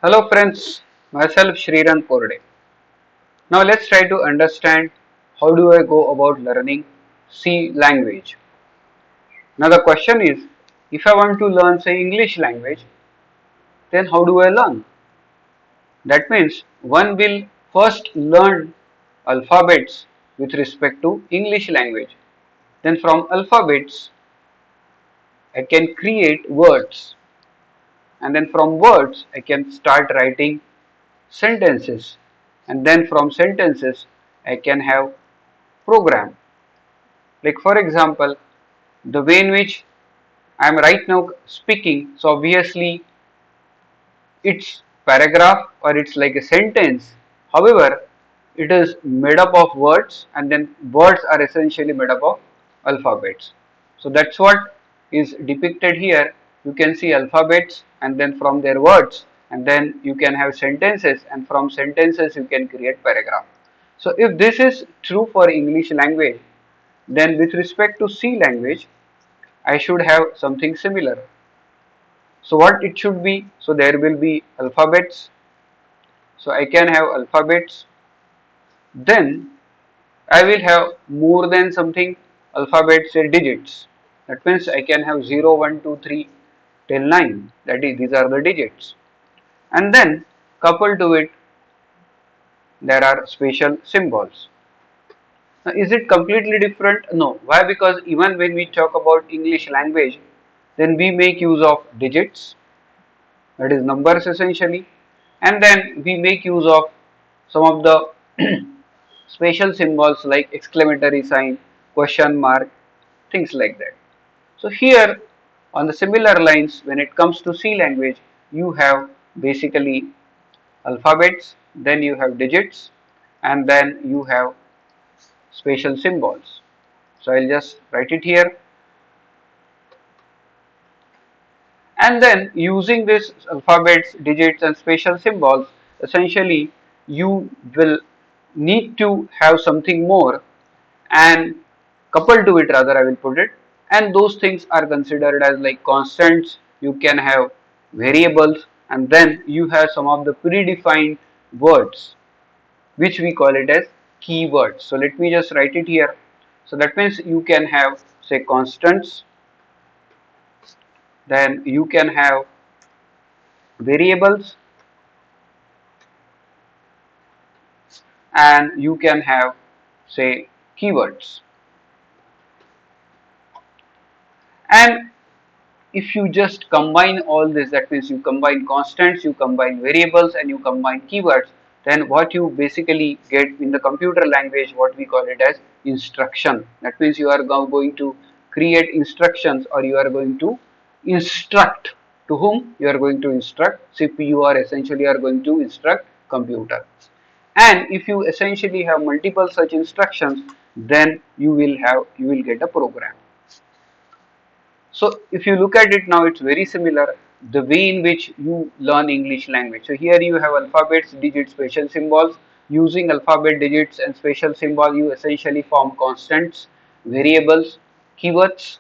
Hello friends, myself Shriran Porde. Now let's try to understand how do I go about learning C language. Now the question is, if I want to learn say English language, then how do I learn? That means one will first learn alphabets with respect to English language. Then from alphabets I can create words, and then from words I can start writing sentences, and then from sentences I can have program. Like for example, the way in which I am right now speaking, so obviously it's paragraph or it's like a sentence. However, it is made up of words, and then words are essentially made up of alphabets. So that's what is depicted here. You can see alphabets and then from their words, and then you can have sentences, and from sentences you can create paragraph. So if this is true for English language, then with respect to C language, I should have something similar. So what it should be? So there will be alphabets. So I can have alphabets. Then I will have more than something alphabets say digits. That means I can have 0, 1, 2, 3 till 9. That is, these are the digits. And then coupled to it, there are special symbols. Now, is it completely different? No. Why? Because even when we talk about English language, then we make use of digits, that is numbers essentially, and then we make use of some of the special symbols like exclamatory sign, question mark, things like that. So here on the similar lines, when it comes to C language, you have basically alphabets, then you have digits, and then you have special symbols. So I'll just write it here. And then using this alphabets, digits and special symbols, essentially you will need to have something more, and coupled to it rather I will put it, and those things are considered as like constants. You can have variables, and then you have some of the predefined words which we call it as keywords. So let me just write it here. So that means you can have say constants, then you can have variables, and you can have say keywords. And if you just combine all this, that means you combine constants, you combine variables and you combine keywords, then what you basically get in the computer language, what we call it as instruction. That means you are now going to create instructions, or you are going to instruct. To whom you are going to instruct? CPU, or essentially are going to instruct computer. And if you essentially have multiple such instructions, then you will get a program. So if you look at it now, it's very similar the way in which you learn English language. So here you have alphabets, digits, special symbols. Using alphabet, digits and special symbol, you essentially form constants, variables, keywords.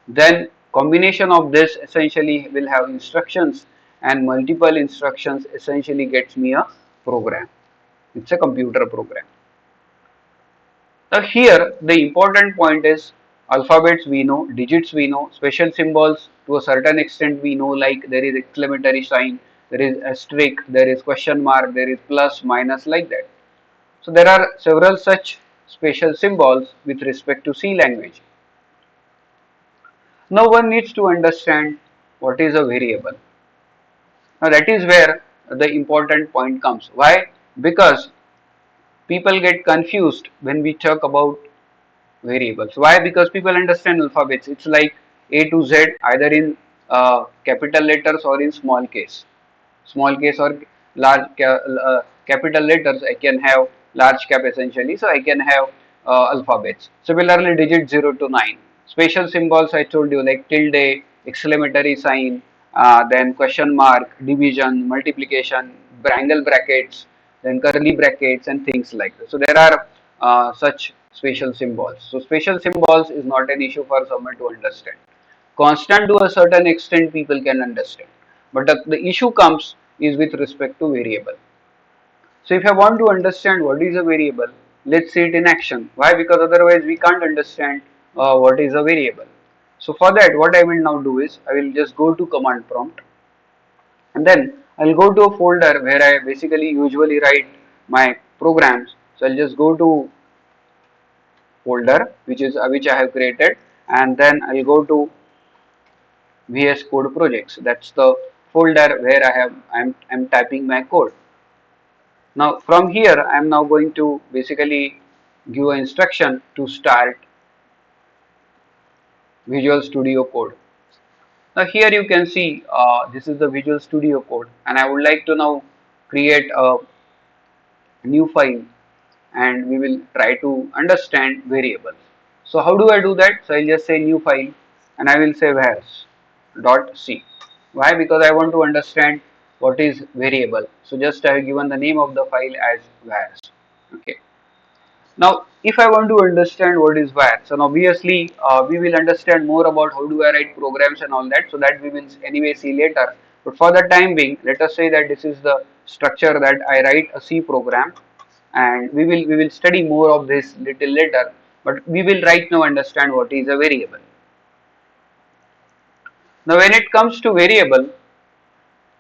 Then combination of this essentially will have instructions, and multiple instructions essentially gets me a program. It's a computer program. Now here the important point is alphabets we know, digits we know, special symbols to a certain extent we know, like there is exclamatory sign, there is asterisk, there is question mark, there is plus, minus, like that. So there are several such special symbols with respect to C language. Now one needs to understand what is a variable. Now that is where the important point comes. Why? Because people get confused when we talk about variables. Why? Because people understand alphabets. It's like A to Z, either in capital letters or in small case or large capital letters. I can have large cap essentially, so I can have alphabets. Similarly, digit 0 to 9. Special symbols I told you, like tilde, exclamatory sign, then question mark, division, multiplication, angle brackets, then curly brackets and things like that. So there are such special symbols. So special symbols is not an issue for someone to understand. Constant to a certain extent people can understand. But the issue comes is with respect to variable. So if I want to understand what is a variable, let's see it in action. Why? Because otherwise we can't understand what is a variable. So for that, what I will now do is I will just go to command prompt, and then I'll go to a folder where I basically usually write my programs. So I'll just go to folder which I have created, and then I'll go to VS Code projects. That's the folder where I'm typing my code. Now from here I am now going to basically give an instruction to start Visual Studio Code. Now here you can see this is the Visual Studio Code, and I would like to now create a new file, and we will try to understand variables. So how do I do that? So I'll just say new file, and I will say vars.c. Why? Because I want to understand what is variable. So just I have given the name of the file as vars. Okay. Now, if I want to understand what is var, so obviously we will understand more about how do I write programs and all that. So that we will anyway see later. But for the time being, let us say that this is the structure that I write a C program, and we will study more of this little later. But we will right now understand what is a variable. Now, when it comes to variable,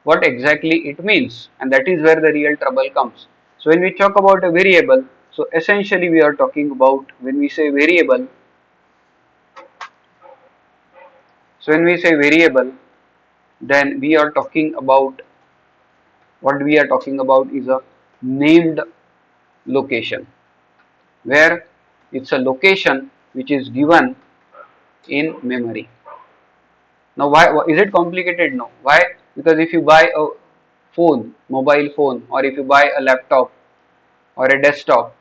what exactly it means, and that is where the real trouble comes. So when we talk about a variable, so essentially we are talking about, when we say variable, so when we say variable, then we are talking about, what we are talking about is a named location, where it's a location which is given in memory. Now why is it complicated? No. Why? Because if you buy a phone, mobile phone, or if you buy a laptop or a desktop,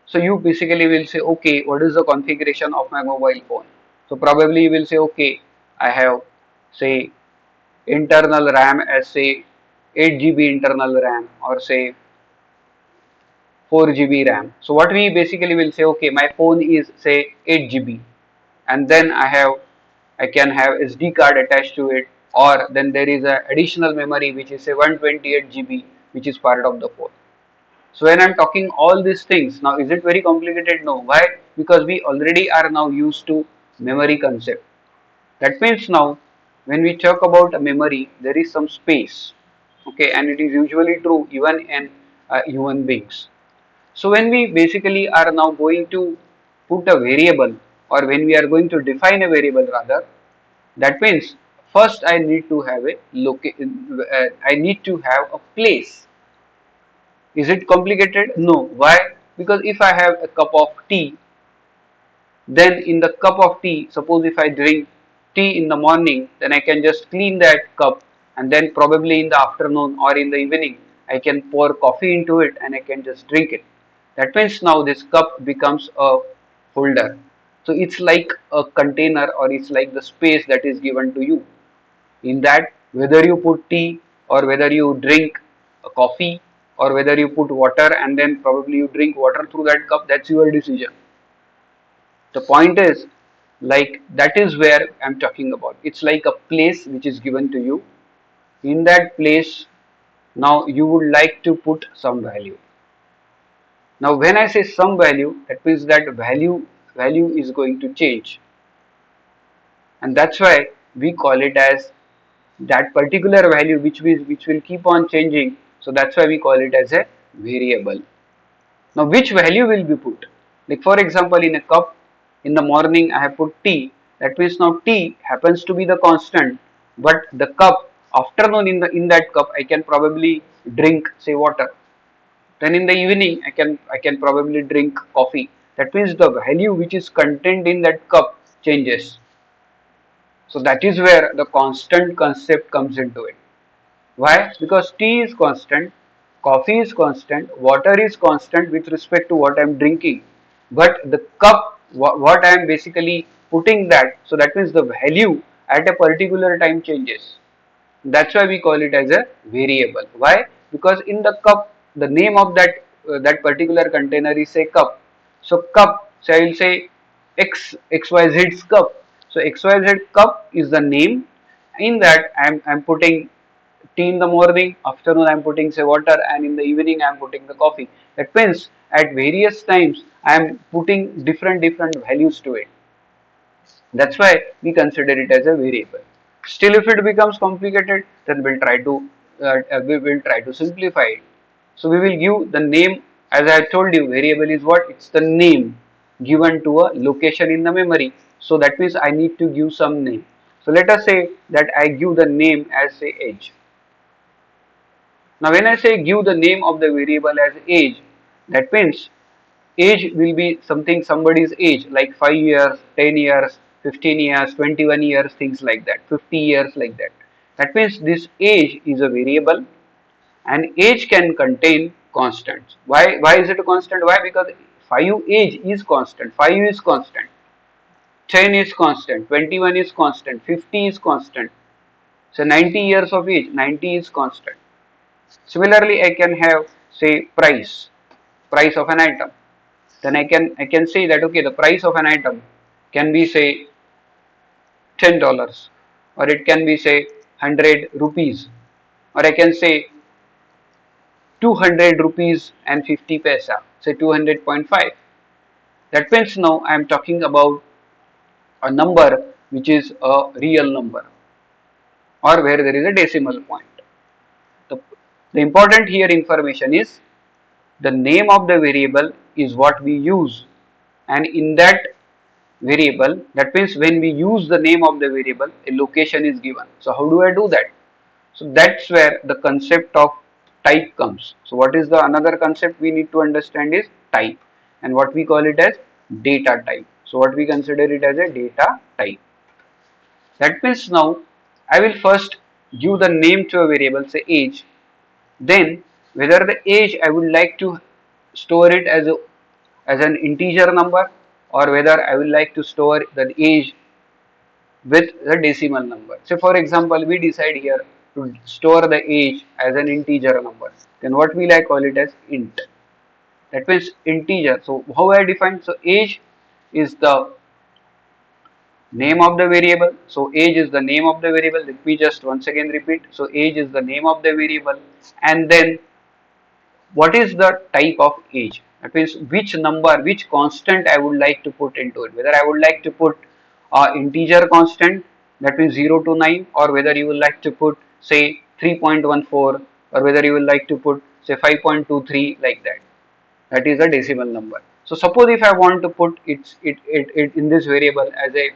so you basically will say, okay, what is the configuration of my mobile phone? So probably you will say, okay, I have say internal RAM as say 8 GB internal RAM, or say 4 GB RAM. So what we basically will say, okay, my phone is say 8 GB, and then I can have SD card attached to it, or then there is a additional memory which is say 128 GB, which is part of the phone. So when I'm talking all these things, now is it very complicated? No. Why? Because we already are now used to memory concept. That means now when we talk about a memory, there is some space. Okay, and it is usually true even in human beings. So when we basically are now going to put a variable, or when we are going to define a variable rather, that means first I need to have I need to have a place. Is it complicated? No. Why? Because if I have a cup of tea, then in the cup of tea, suppose if I drink tea in the morning, then I can just clean that cup, and then probably in the afternoon or in the evening, I can pour coffee into it and I can just drink it. That means now this cup becomes a holder. So it's like a container, or it's like the space that is given to you. In that, whether you put tea, or whether you drink a coffee, or whether you put water and then probably you drink water through that cup, that's your decision. The point is, like, that is where I'm talking about. It's like a place which is given to you. In that place, now you would like to put some value. Now when I say some value, that means that value is going to change, and that's why we call it as that particular value which will keep on changing. So that's why we call it as a variable. Now which value will be put? Like for example, in a cup, in the morning I have put tea. That means now tea happens to be the constant, but the cup, afternoon, in that cup I can probably drink say water. Then in the evening I can probably drink coffee. That means the value which is contained in that cup changes. So that is where the constant concept comes into it. Why? Because tea is constant, coffee is constant, water is constant with respect to what I am drinking. But the cup, what I am basically putting that, so that means the value at a particular time changes. That's why we call it as a variable. Why? Because in the cup, the name of that particular container is a cup. So cup, so I will say XYZ's cup. So XYZ cup is the name. In that I'm putting tea in the morning, afternoon I am putting say water, and in the evening I am putting the coffee. That means at various times I am putting different values to it. That's why we consider it as a variable. Still, if it becomes complicated, then we will try to simplify it. So we will give the name. As I told you, variable is what? It's the name given to a location in the memory. So that means I need to give some name. So let us say that I give the name as say age. Now when I say give the name of the variable as age, that means age will be somebody's age, like 5 years, 10 years, 15 years, 21 years, things like that, 50 years, like that. That means this age is a variable, and age can contain constants. Why is it a constant? Why? Because 5 age is constant, 5 is constant, 10 is constant, 21 is constant, 50 is constant. So 90 years of age, 90 is constant. Similarly, I can have say price of an item. Then I can say that okay, the price of an item can be say $10, or it can be say 100 rupees, or I can say 200 rupees and 50 paisa, say 200.5. That means now I am talking about a number which is a real number, or where there is a decimal point. The, the important here information is the name of the variable is what we use, and in that variable, that means when we use the name of the variable, a location is given. So how do I do that? So that's where the concept of type comes. So what is the another concept we need to understand is type, and what we call it as data type. So what we consider it as a data type. That means now I will first give the name to a variable, say age. Then whether the age I would like to store it as an integer number, or whether I will like to store the age with the decimal number. So for example, we decide here to store the age as an integer number. Then what will I call it as int? That means integer. So how I define? So age is the name of the variable. So age is the name of the variable. Let me just once again repeat. So age is the name of the variable, and then what is the type of age? That means which number, which constant I would like to put into it. Whether I would like to put integer constant, that means 0 to 9, or whether you would like to put say 3.14, or whether you would like to put say 5.23, like that. That is a decimal number. So suppose if I want to put it in this variable as a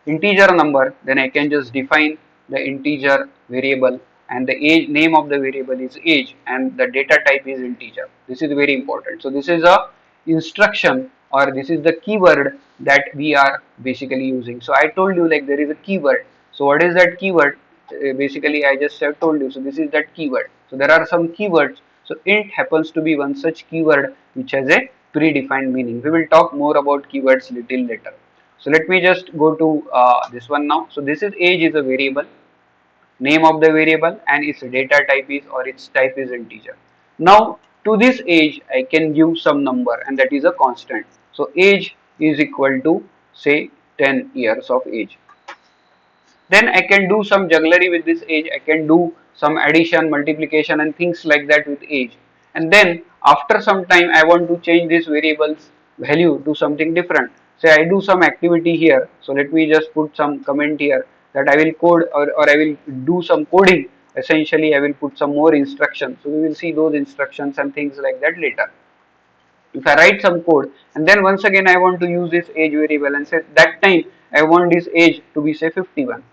integer number, then I can just define the integer variable, and the age name of the variable is age, and the data type is integer. This is very important. So this is a instruction, or this is the keyword that we are basically using. So I told you like there is a keyword. So what is that keyword? Basically I just have told you. So this is that keyword. So there are some keywords. So int happens to be one such keyword which has a predefined meaning. We will talk more about keywords little later. So let me just go to this one now. So this is age is a variable, name of the variable, and its data type is, or its type is integer. Now to this age I can give some number, and that is a constant. So age is equal to say 10 years of age. Then I can do some jugglery with this age. I can do some addition, multiplication, and things like that with age. And then after some time I want to change this variable's value to something different. Say I do some activity here. So let me just put some comment here that I will code, or I will do some coding. Essentially I will put some more instructions. So we will see those instructions and things like that later. If I write some code, and then once again I want to use this age variable, and say that time I want this age to be say 51.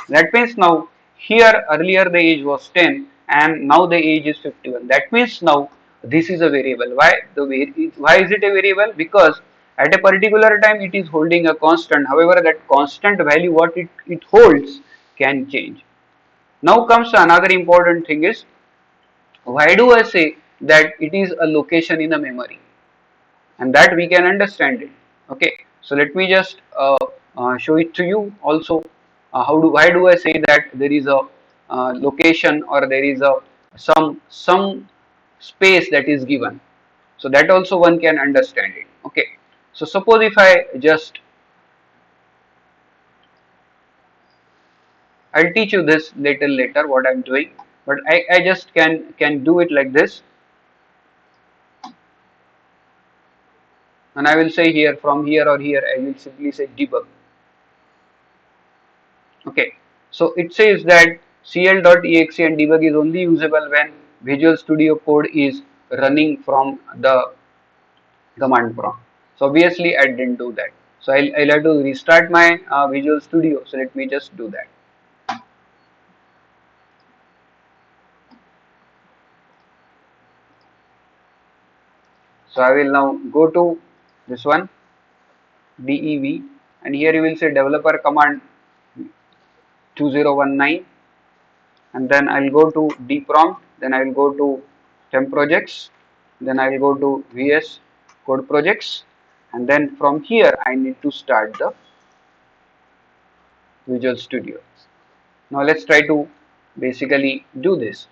That means now here earlier the age was 10, and now the age is 51. That means now this is a variable. Why is it a variable? Because at a particular time it is holding a constant. However, that constant value what it holds can change. Now comes another important thing is, why do I say that it is a location in a memory? And that we can understand it. Okay, so let me just show it to you also. Why do I say that there is a location, or there is a some space that is given? So that also one can understand it. Okay, so suppose if I just I'll teach you this little later what I'm doing, but I just can do it like this, and I will say here from here or here I will simply say debug. Okay, so it says that cl.exe and debug is only usable when Visual Studio Code is running from the command prompt. So obviously I didn't do that. So I'll have to restart my Visual Studio. So let me just do that. So I will now go to this one dev, and here you will say developer command 2019, and then I'll go to dprompt, then I will go to temp projects, then I will go to VS code projects, and then from here I need to start the Visual Studio. Now let's try to basically do this.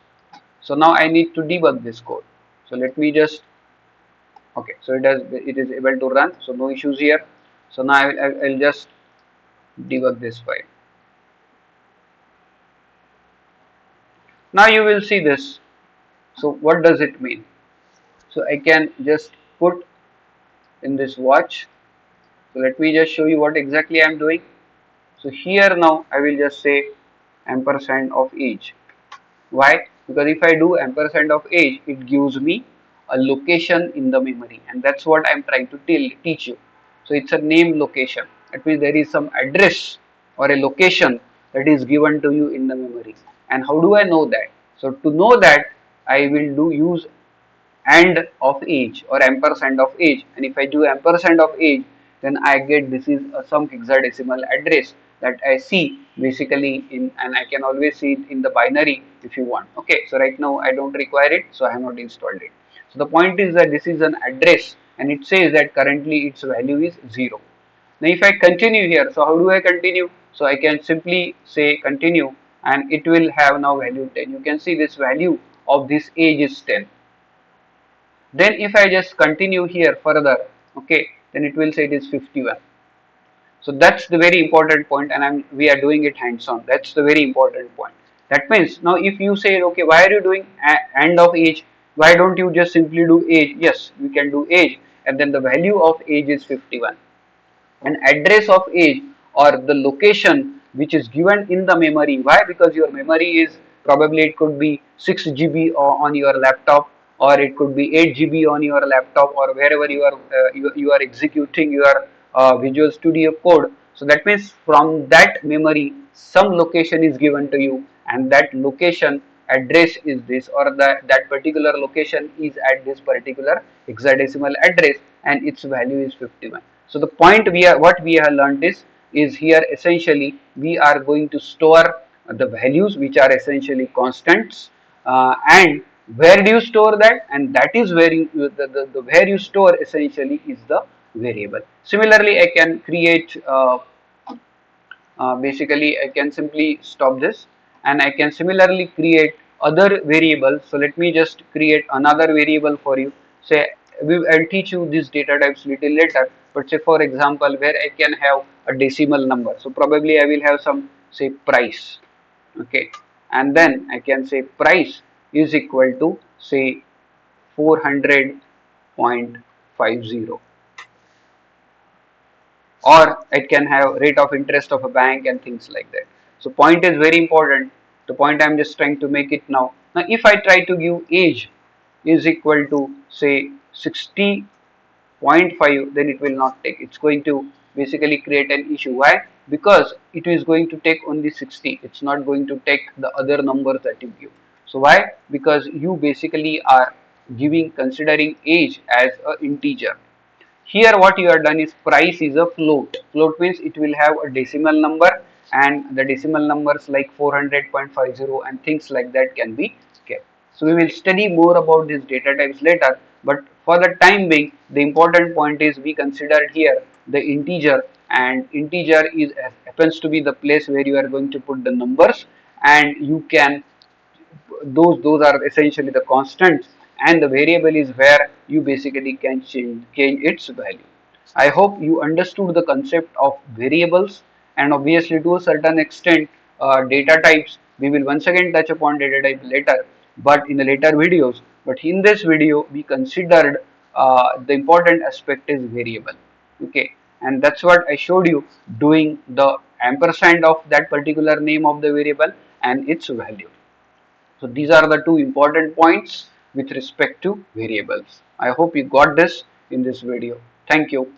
So now I need to debug this code. So let me just, okay, so it is able to run, so no issues here. So now I'll just debug this file. Now you will see this. So what does it mean? So I can just put in this watch. So let me just show you what exactly I am doing. So here now I will just say ampersand of age. Why? Because if I do ampersand of age, it gives me a location in the memory, and that's what I'm trying to teach you. So it's a name location. That means there is some address or a location that is given to you in the memory. And how do I know that? So to know that, I will use and of age or ampersand of age, and if I do ampersand of age, then I get this is some hexadecimal address that I see basically in, and I can always see it in the binary if you want. Okay, so right now I don't require it, so I have not installed it. So the point is that this is an address, and it says that currently its value is 0. Now if I continue here, so how do I continue? So I can simply say continue, and it will have now value 10. You can see this value of this age is 10. Then if I just continue here further, okay, then it will say it is 51. So that's the very important point, and we are doing it hands-on. That's the very important point. That means now if you say, okay, why are you doing AND of age? Why don't you just simply do age? Yes, we can do age, and then the value of age is 51. An address of age or the location which is given in the memory. Why? Because your memory is probably, it could be 6 GB on your laptop, or it could be 8 GB on your laptop, or wherever you are executing your Visual Studio Code. So that means from that memory some location is given to you, and that location address is this, or that particular location is at this particular hexadecimal address, and its value is 51. So the point what we have learned is here essentially we are going to store the values which are essentially constants, and where do you store that? And that is where the where you store essentially is the variable. Similarly, I can create basically I can simply stop this, and I can similarly create other variables. So let me just create another variable for you. Say I'll teach you these data types little later, but say for example where I can have a decimal number. So probably I will have some, say, price, okay, and then I can say price is equal to, say, 400.50, or it can have rate of interest of a bank and things like that. So point is very important. The point I'm just trying to make it now. Now if I try to give age is equal to, say, 60.5, then it will not take. It's going to basically create an issue. Why? Because it is going to take only 60. It's not going to take the other numbers that you give. So why? Because you basically are considering age as an integer. Here what you have done is price is a float. Float means it will have a decimal number, and the decimal numbers like 400.50 and things like that can be kept. So we will study more about these data types later, but for the time being the important point is we considered here the integer, and integer is happens to be the place where you are going to put the numbers, and you can, those are essentially the constants, and the variable is where you basically can change its value. I hope you understood the concept of variables, and obviously to a certain extent data types. We will once again touch upon data type later, but in the later videos. But in this video, we considered the important aspect is variable. Okay, and that's what I showed you, doing the ampersand of that particular name of the variable and its value. So these are the two important points with respect to variables. I hope you got this in this video. Thank you.